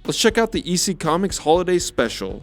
Let's check out the EC Comics Holiday Special.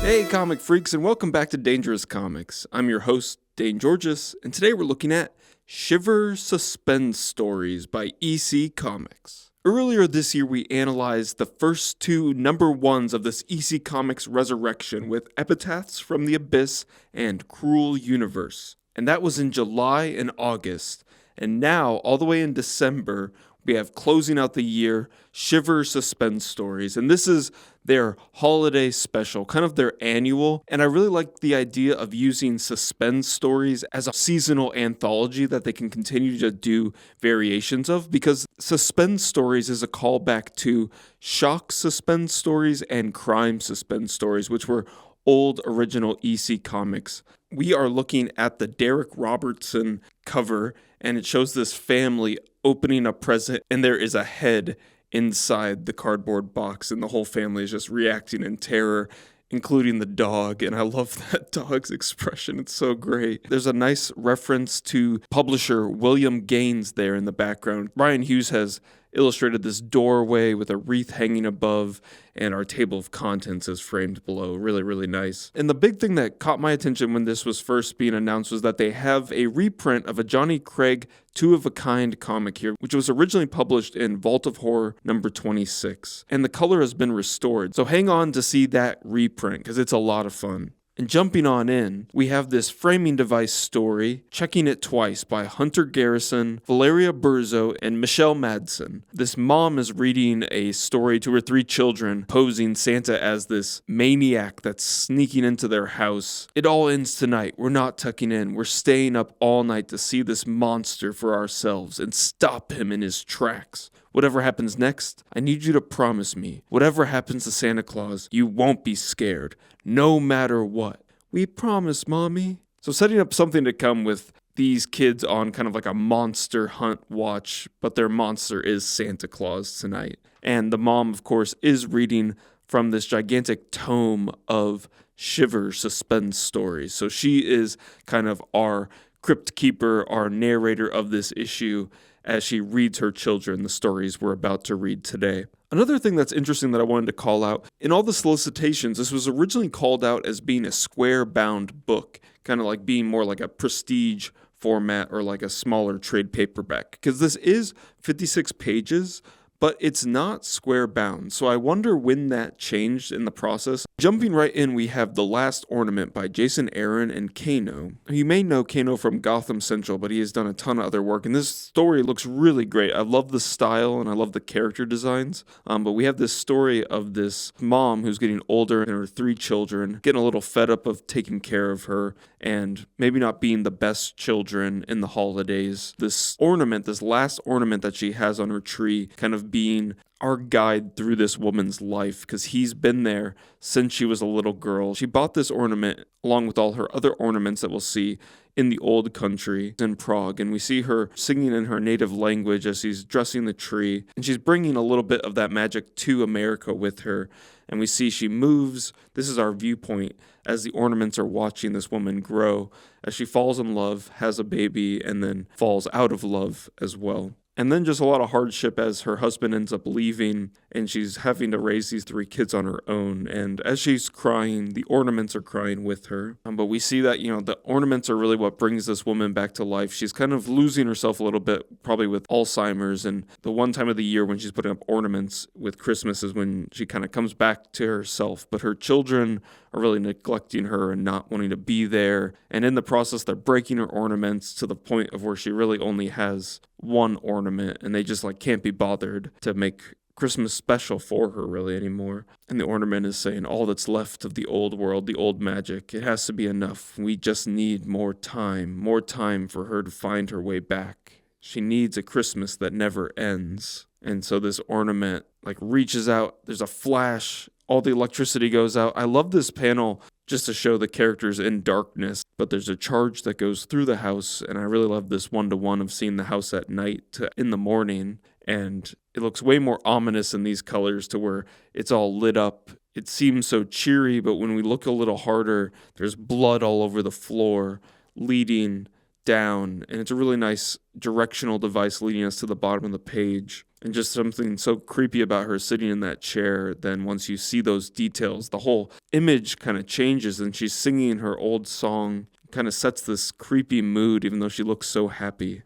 Hey comic freaks, and welcome back to Dangerous Comics. I'm your host, Dane Georges, and today we're looking at Shiver SuspenStories by EC Comics. Earlier this year we analyzed the first two number ones of this EC Comics resurrection with Epitaphs from the Abyss and Cruel Universe. And that was in July and August. And now, all the way in December, we have closing out the year, Shiver SuspenStories. And this is their holiday special, kind of their annual. And I really like the idea of using suspense stories as a seasonal anthology that they can continue to do variations of, because suspense stories is a callback to shock suspense stories and crime suspense stories, which were old original EC Comics. We are looking at the Derek Robertson cover, and it shows this family opening a present, and there is a head inside the cardboard box, and the whole family is just reacting in terror, including the dog, and I love that dog's expression. It's so great. There's a nice reference to publisher William Gaines there in the background. Ryan Hughes has illustrated this doorway with a wreath hanging above, and our table of contents is framed below. Really, really nice. And the big thing that caught my attention when this was first being announced was that they have a reprint of a Johnny Craig two-of-a-kind comic here, which was originally published in Vault of Horror number 26. And the color has been restored. So hang on to see that reprint, because it's a lot of fun. And jumping on in, we have this framing device story, Checking It Twice, by Hunter Garrison, Valeria Burzo, and Michelle Madsen. This mom is reading a story to her three children, posing Santa as this maniac that's sneaking into their house. It all ends tonight. We're not tucking in. We're staying up all night to see this monster for ourselves and stop him in his tracks. Whatever happens next, I need you to promise me, whatever happens to Santa Claus, you won't be scared, no matter what. We promise, Mommy. So setting up something to come with these kids on kind of like a monster hunt watch, but their monster is Santa Claus tonight. And the mom, of course, is reading from this gigantic tome of Shiver SuspenStories. So she is kind of our crypt keeper, our narrator of this issue, as she reads her children the stories we're about to read today. Another thing that's interesting that I wanted to call out, in all the solicitations, this was originally called out as being a square-bound book, kind of like being more like a prestige format or like a smaller trade paperback, because this is 56 pages, but it's not square bound. So I wonder when that changed in the process. Jumping right in, we have The Last Ornament by Jason Aaron and Kano. You may know Kano from Gotham Central, but he has done a ton of other work, and this story looks really great. I love the style and I love the character designs, but we have this story of this mom who's getting older and her three children, getting a little fed up of taking care of her and maybe not being the best children in the holidays. This ornament, this last ornament that she has on her tree, kind of being our guide through this woman's life, because he's been there since she was a little girl. She bought this ornament along with all her other ornaments that we'll see in the old country in Prague, and we see her singing in her native language as she's dressing the tree, and she's bringing a little bit of that magic to America with her. And we see she moves. This is our viewpoint as the ornaments are watching this woman grow as she falls in love, has a baby, and then falls out of love as well. And then just a lot of hardship as her husband ends up leaving and she's having to raise these three kids on her own. And as she's crying, the ornaments are crying with her. But we see that, the ornaments are really what brings this woman back to life. She's kind of losing herself a little bit, probably with Alzheimer's. And the one time of the year when she's putting up ornaments with Christmas is when she kind of comes back to herself. But her children are really neglecting her and not wanting to be there. And in the process, they're breaking her ornaments to the point of where she really only has one ornament, and they just can't be bothered to make Christmas special for her really anymore. And the ornament is saying, all that's left of the old world, the old magic, it has to be enough. We just need more time for her to find her way back. She needs a Christmas that never ends. And so this ornament reaches out, there's a flash, all the electricity goes out. I love this panel just to show the characters in darkness, but there's a charge that goes through the house, and I really love this one-to-one of seeing the house at night to in the morning, and it looks way more ominous in these colors to where it's all lit up it seems so cheery, but when we look a little harder, there's blood all over the floor leading down, and it's a really nice directional device leading us to the bottom of the page. And just something so creepy about her sitting in that chair. Then once you see those details, the whole image kind of changes, and she's singing her old song, kind of sets this creepy mood even though she looks so happy.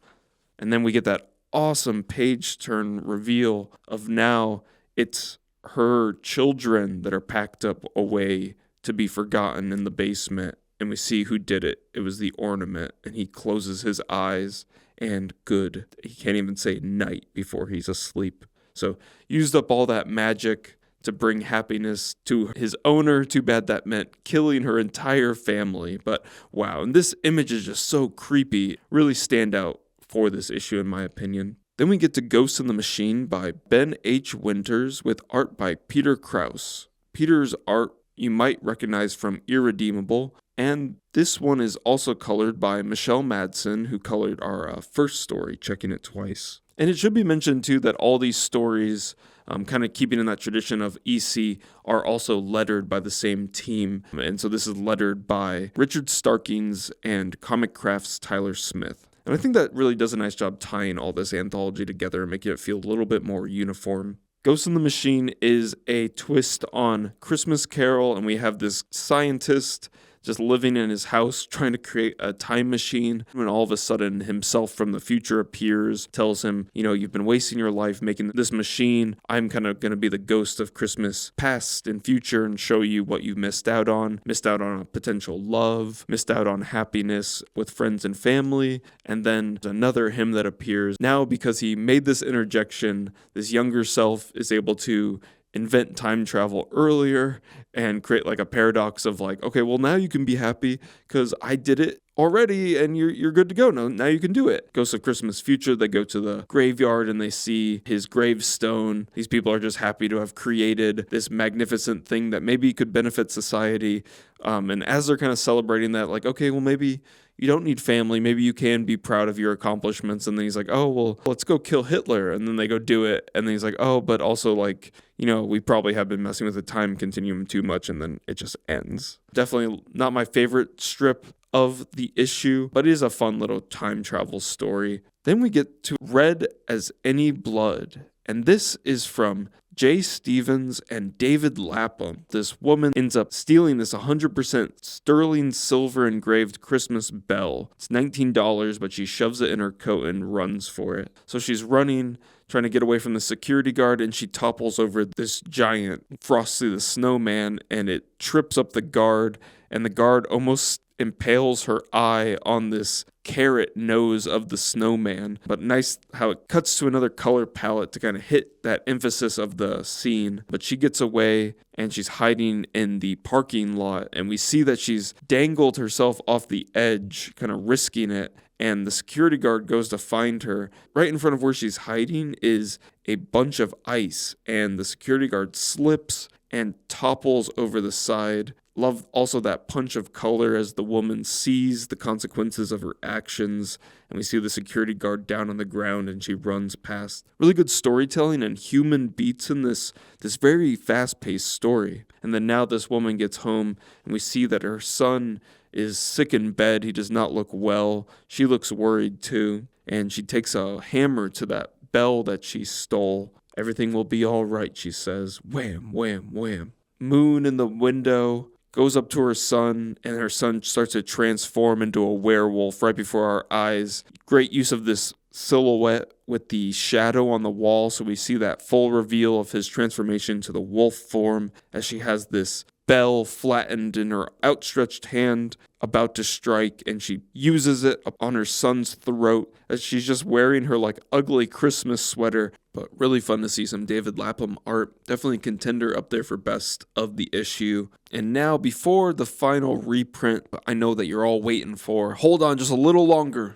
And then we get that awesome page turn reveal of now it's her children that are packed up away to be forgotten in the basement. And we see who did it. It was the ornament. And he closes his eyes, and good. He can't even say night before he's asleep. So used up all that magic to bring happiness to his owner. Too bad that meant killing her entire family. But wow, and this image is just so creepy. Really stand out for this issue in my opinion. Then we get to Ghost in the Machine by Ben H. Winters with art by Peter Krause. Peter's art you might recognize from Irredeemable, and this one is also colored by Michelle Madsen, who colored our first story, checking it twice. And it should be mentioned too that all these stories, kind of keeping in that tradition of EC, are also lettered by the same team. And so this is lettered by Richard Starkings and Comic Craft's Tyler Smith. And I think that really does a nice job tying all this anthology together and making it feel a little bit more uniform. Ghost in the Machine is a twist on Christmas Carol, and we have this scientist just living in his house trying to create a time machine, when all of a sudden himself from the future appears, tells him, you've been wasting your life making this machine. I'm kind of going to be the ghost of Christmas past and future and show you what you missed out on a potential love, missed out on happiness with friends and family. And then another him that appears. Now, because he made this interjection, this younger self is able to invent time travel earlier and create like a paradox of like, okay, well now you can be happy because I did it already and you're good to go. Now you can do it. Ghost of Christmas Future, they go to the graveyard and they see his gravestone. These people are just happy to have created this magnificent thing that maybe could benefit society. And as they're kind of celebrating that, like, okay, well maybe you don't need family. Maybe you can be proud of your accomplishments. And then he's like, oh, well, let's go kill Hitler. And then they go do it. And then he's like, oh, but also like, we probably have been messing with the time continuum too much. And then it just ends. Definitely not my favorite strip of the issue, but it is a fun little time travel story. Then we get to Red as Any Blood. And this is from Jay Stevens and David Lapham. This woman ends up stealing this 100% sterling silver engraved Christmas bell. It's $19, but she shoves it in her coat and runs for it. So she's running, trying to get away from the security guard, and she topples over this giant Frosty the Snowman, and it trips up the guard, and the guard almost impales her eye on this carrot nose of the snowman. But nice how it cuts to another color palette to kind of hit that emphasis of the scene. But she gets away and she's hiding in the parking lot, and we see that she's dangled herself off the edge, kind of risking it. And the security guard goes to find her. Right in front of where she's hiding is a bunch of ice, and the security guard slips and topples over the side. Love also that punch of color as the woman sees the consequences of her actions, and we see the security guard down on the ground and she runs past. Really good storytelling and human beats in this very fast-paced story. And then now this woman gets home and we see that her son is sick in bed. He does not look well. She looks worried too, and she takes a hammer to that bell that she stole. Everything will be all right, she says. Wham, wham, wham. Moon in the window goes up to her son, and her son starts to transform into a werewolf right before our eyes. Great use of this silhouette with the shadow on the wall, so we see that full reveal of his transformation to the wolf form as she has this bell flattened in her outstretched hand, about to strike, and she uses it on her son's throat as she's just wearing her like ugly Christmas sweater. But really fun to see some David Lapham art. Definitely contender up there for best of the issue. And now, before the final reprint I know that you're all waiting for, hold on just a little longer,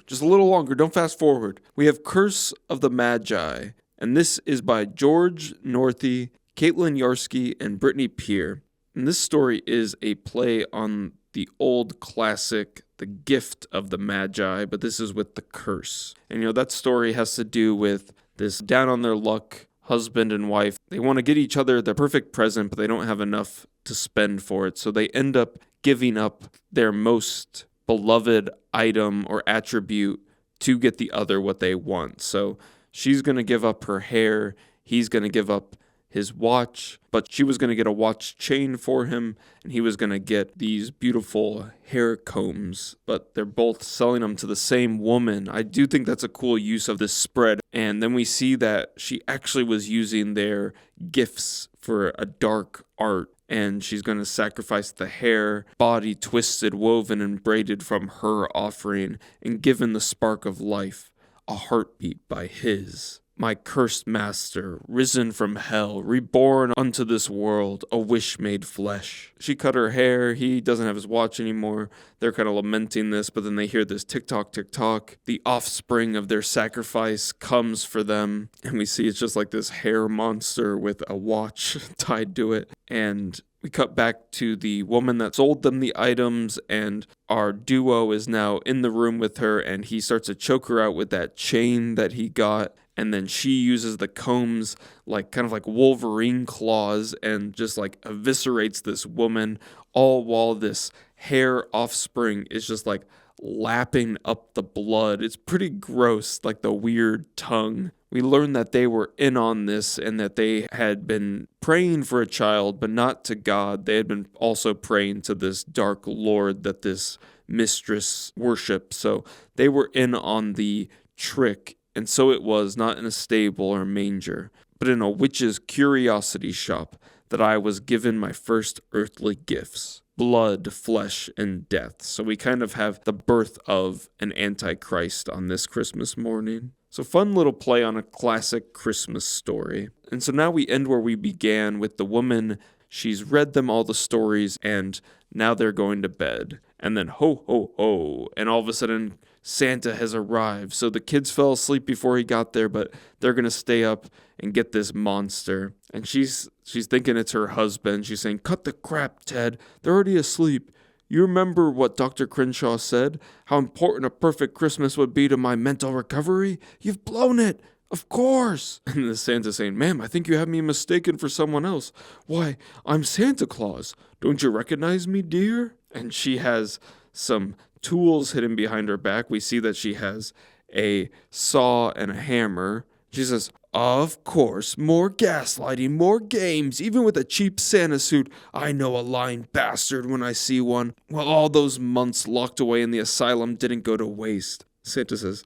don't fast forward. We have Curse of the Magi, and this is by George Northey, Caitlin Yarsky, and Brittany Peer. And this story is a play on the old classic, The Gift of the Magi, but this is with the curse. And that story has to do with this down on their luck husband and wife. They want to get each other the perfect present, but they don't have enough to spend for it. So they end up giving up their most beloved item or attribute to get the other what they want. So she's going to give up her hair. He's going to give up his watch, but she was going to get a watch chain for him, and he was going to get these beautiful hair combs, but they're both selling them to the same woman. I do think that's a cool use of this spread. And then we see that she actually was using their gifts for a dark art, and she's going to sacrifice the hair, body twisted, woven, and braided from her offering, and given the spark of life, a heartbeat by his. My cursed master, risen from hell, reborn unto this world, a wish made flesh. She cut her hair. He doesn't have his watch anymore. They're kind of lamenting this, but then they hear this tick-tock, tick-tock. The offspring of their sacrifice comes for them, and we see it's just like this hair monster with a watch tied to it. And we cut back to the woman that sold them the items, and our duo is now in the room with her, and he starts to choke her out with that chain that he got. And then she uses the combs like kind of like Wolverine claws and just like eviscerates this woman, all while this hair offspring is just like lapping up the blood. It's pretty gross, like the weird tongue. We learn that they were in on this and that they had been praying for a child, but not to God. They had been also praying to this dark lord that this mistress worshipped. So they were in on the trick. And so it was, not in a stable or manger, but in a witch's curiosity shop, that I was given my first earthly gifts, blood, flesh, and death. So we kind of have the birth of an antichrist on this Christmas morning. So fun little play on a classic Christmas story. And so now we end where we began with the woman. She's read them all the stories, and now they're going to bed. And then ho, ho, ho, and all of a sudden Santa has arrived. So the kids fell asleep before he got there, but they're going to stay up and get this monster. And she's thinking it's her husband. She's saying, "Cut the crap, Ted. They're already asleep. You remember what Dr. Crenshaw said? How important a perfect Christmas would be to my mental recovery? You've blown it. Of course." And the Santa's saying, "Ma'am, I think you have me mistaken for someone else. Why, I'm Santa Claus. Don't you recognize me, dear?" And she has some tools hidden behind her back. We see that she has a saw and a hammer. She says, "Of course, more gaslighting, more games, even with a cheap Santa suit. I know a lying bastard when I see one. Well, all those months locked away in the asylum didn't go to waste." Santa says,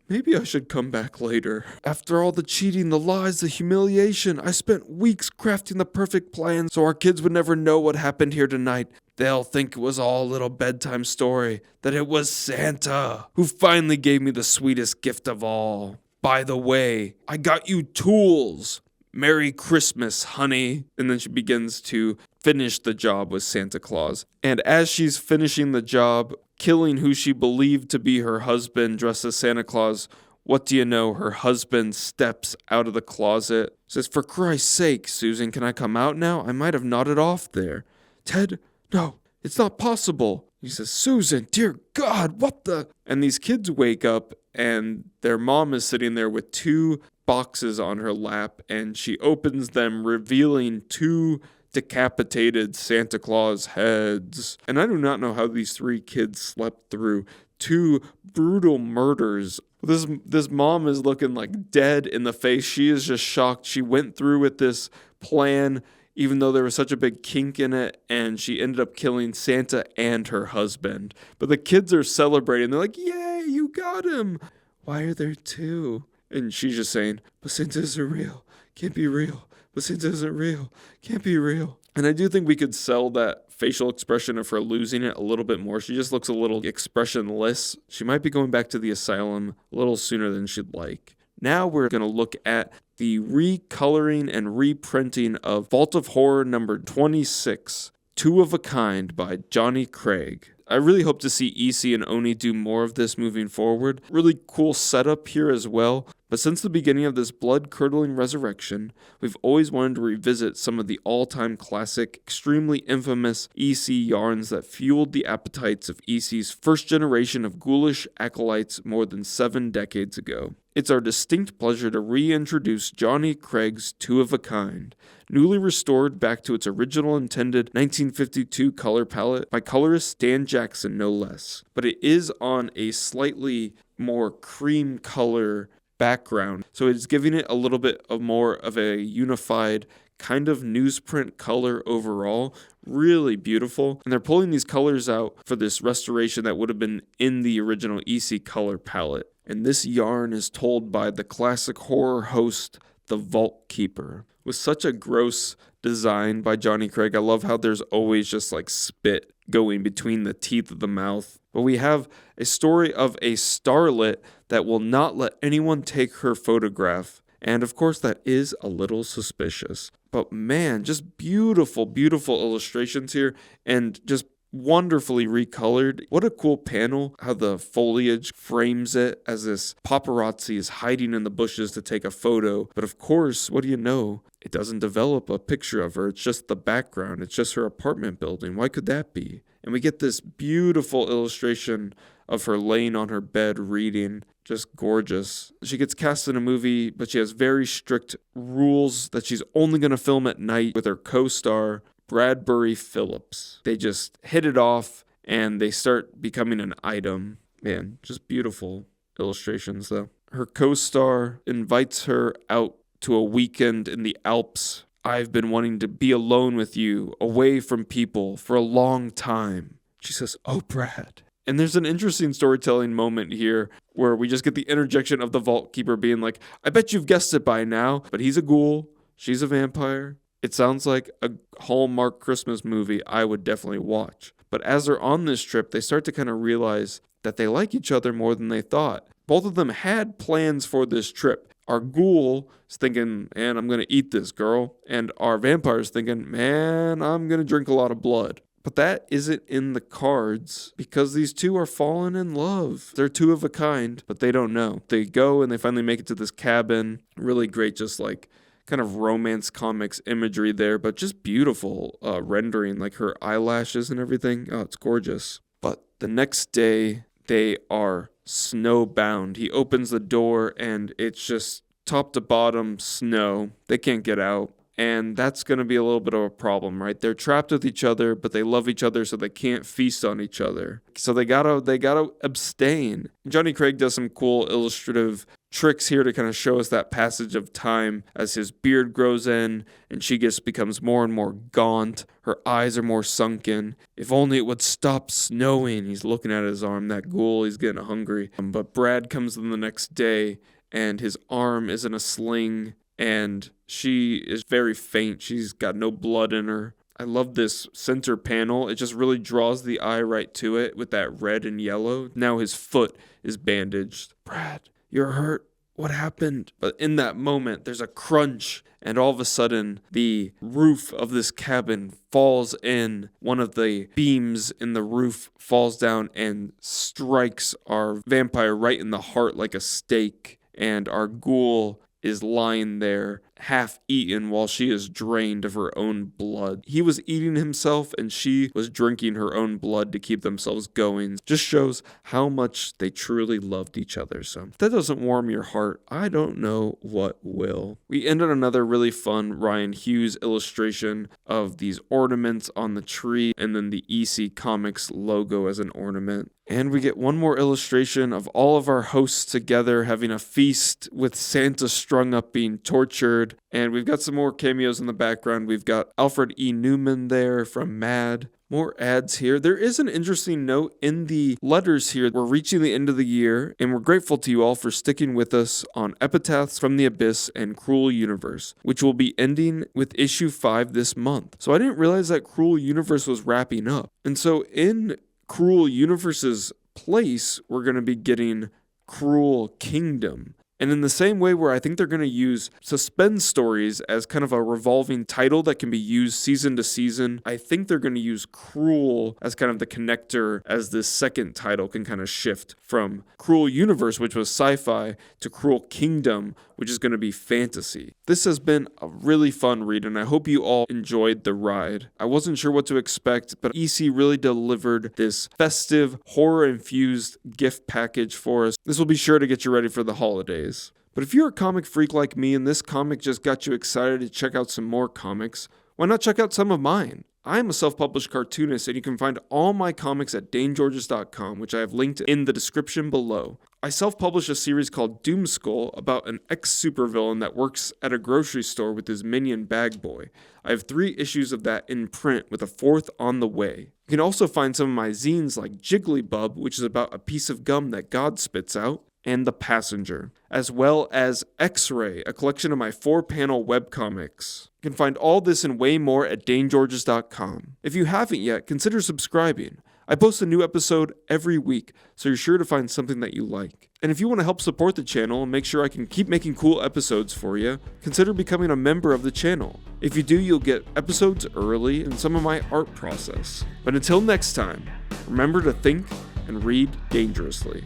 "Maybe I should come back later. After all the cheating, the lies, the humiliation, I spent weeks crafting the perfect plan so our kids would never know what happened here tonight. They'll think it was all a little bedtime story, that it was Santa who finally gave me the sweetest gift of all. By the way, I got you tools. Merry Christmas, honey." And then she begins to finish the job with Santa Claus. And as she's finishing the job, killing who she believed to be her husband dressed as Santa Claus, what do you know? Her husband steps out of the closet, says, "For Christ's sake, Susan, can I come out now? I might have nodded off there." "Ted, no, it's not possible." He says, "Susan, dear God, what the?" And these kids wake up, and their mom is sitting there with two boxes on her lap, and she opens them, revealing two decapitated Santa Claus heads. And I do not know how these three kids slept through two brutal murders. This mom is looking like dead in the face. She is just shocked. She went through with this plan, even though there was such a big kink in it, and she ended up killing Santa and her husband. But the kids are celebrating. They're like, "Yay, you got him. Why are there two?" And she's just saying, "But Santa isn't real. Can't be real. But Santa isn't real. Can't be real." And I do think we could sell that facial expression of her losing it a little bit more. She just looks a little expressionless. She might be going back to the asylum a little sooner than she'd like. Now we're going to look at the recoloring and reprinting of Vault of Horror number 26, Two of a Kind by Johnny Craig. I really hope to see EC and Oni do more of this moving forward. Really cool setup here as well. But since the beginning of this blood-curdling resurrection, we've always wanted to revisit some of the all-time classic, extremely infamous EC yarns that fueled the appetites of EC's first generation of ghoulish acolytes more than 7 decades ago. It's our distinct pleasure to reintroduce Johnny Craig's Two of a Kind, newly restored back to its original intended 1952 color palette by colorist Dan Jackson, no less. But it is on a slightly more cream color background, so it's giving it a little bit of more of a unified kind of newsprint color overall. Really beautiful. And they're pulling these colors out for this restoration that would have been in the original EC color palette. And this yarn is told by the classic horror host, the Vault Keeper. With such a gross design by Johnny Craig, I love how there's always just like spit going between the teeth of the mouth. But we have a story of a starlet that will not let anyone take her photograph. And of course, that is a little suspicious. But man, just beautiful, beautiful illustrations here, and just wonderfully recolored. What a cool panel, how the foliage frames it as this paparazzi is hiding in the bushes to take a photo. But of course, what do you know? It doesn't develop a picture of her. It's just the background. It's just her apartment building. Why could that be? And we get this beautiful illustration of her laying on her bed reading. Just gorgeous. She gets cast in a movie, but she has very strict rules that she's only going to film at night with her co-star, Bradbury Phillips. They just hit it off and they start becoming an item. Man, just beautiful illustrations though. Her co-star invites her out to a weekend in the Alps. I've been wanting to be alone with you, away from people, for a long time. She says, "Oh, Brad." And there's an interesting storytelling moment here where we just get the interjection of the Vault Keeper being like, I bet you've guessed it by now, but he's a ghoul, she's a vampire. It sounds like a Hallmark Christmas movie I would definitely watch. But as they're on this trip, they start to kind of realize that they like each other more than they thought. Both of them had plans for this trip. Our ghoul is thinking, man, I'm going to eat this girl. And our vampire is thinking, man, I'm going to drink a lot of blood. But that isn't in the cards because these two are falling in love. They're two of a kind, but they don't know. They go and they finally make it to this cabin. Really great, just like kind of romance comics imagery there, but just beautiful rendering, like her eyelashes and everything. Oh, it's gorgeous. But the next day, they are snowbound. He opens the door and it's just top to bottom snow. They can't get out. And that's going to be a little bit of a problem, right? They're trapped with each other, but they love each other, so they can't feast on each other. So they gotta abstain. Johnny Craig does some cool illustrative tricks here to kind of show us that passage of time as his beard grows in and she becomes more and more gaunt. Her eyes are more sunken. If only it would stop snowing. He's looking at his arm. That ghoul, he's getting hungry. But Brad comes in the next day and his arm is in a sling. And she is very faint. She's got no blood in her. I love this center panel. It just really draws the eye right to it with that red and yellow. Now his foot is bandaged. Brad, you're hurt. What happened? But in that moment, there's a crunch. And all of a sudden, the roof of this cabin falls in. One of the beams in the roof falls down and strikes our vampire right in the heart like a stake. And our ghoul is lying there half eaten while she is drained of her own blood. He was eating himself and she was drinking her own blood to keep themselves going. Just shows how much they truly loved each other. So if that doesn't warm your heart, I don't know what will. We ended another really fun Ryan Hughes illustration of these ornaments on the tree and then the EC Comics logo as an ornament. And we get one more illustration of all of our hosts together having a feast with Santa strung up being tortured. And we've got some more cameos in the background. We've got Alfred E. Newman there from Mad. More ads here. There is an interesting note in the letters here. We're reaching the end of the year, and we're grateful to you all for sticking with us on Epitaphs from the Abyss and Cruel Universe, which will be ending with issue 5 this month. So I didn't realize that Cruel Universe was wrapping up. And so in Cruel Universe's place, we're going to be getting Cruel Kingdom. And in the same way where I think they're going to use SuspenStories as kind of a revolving title that can be used season to season, I think they're going to use Cruel as kind of the connector, as this second title can kind of shift from Cruel Universe, which was sci-fi, to Cruel Kingdom, which is going to be fantasy. This has been a really fun read, and I hope you all enjoyed the ride. I wasn't sure what to expect, but EC really delivered this festive, horror-infused gift package for us. This will be sure to get you ready for the holidays. But if you're a comic freak like me and this comic just got you excited to check out some more comics, why not check out some of mine? I'm a self-published cartoonist, and you can find all my comics at danegeorges.com, which I have linked in the description below. I self-published a series called Doomskull about an ex-supervillain that works at a grocery store with his minion Bag Boy. I have 3 issues of that in print with a 4th on the way. You can also find some of my zines like Jiggly-Bub, which is about a piece of gum that God spits out, and The Passenger, as well as X-Ray, a collection of my 4-panel webcomics. You can find all this and way more at danegeorges.com. If you haven't yet, consider subscribing. I post a new episode every week, so you're sure to find something that you like. And if you want to help support the channel and make sure I can keep making cool episodes for you, consider becoming a member of the channel. If you do, you'll get episodes early and some of my art process. But until next time, remember to think and read dangerously.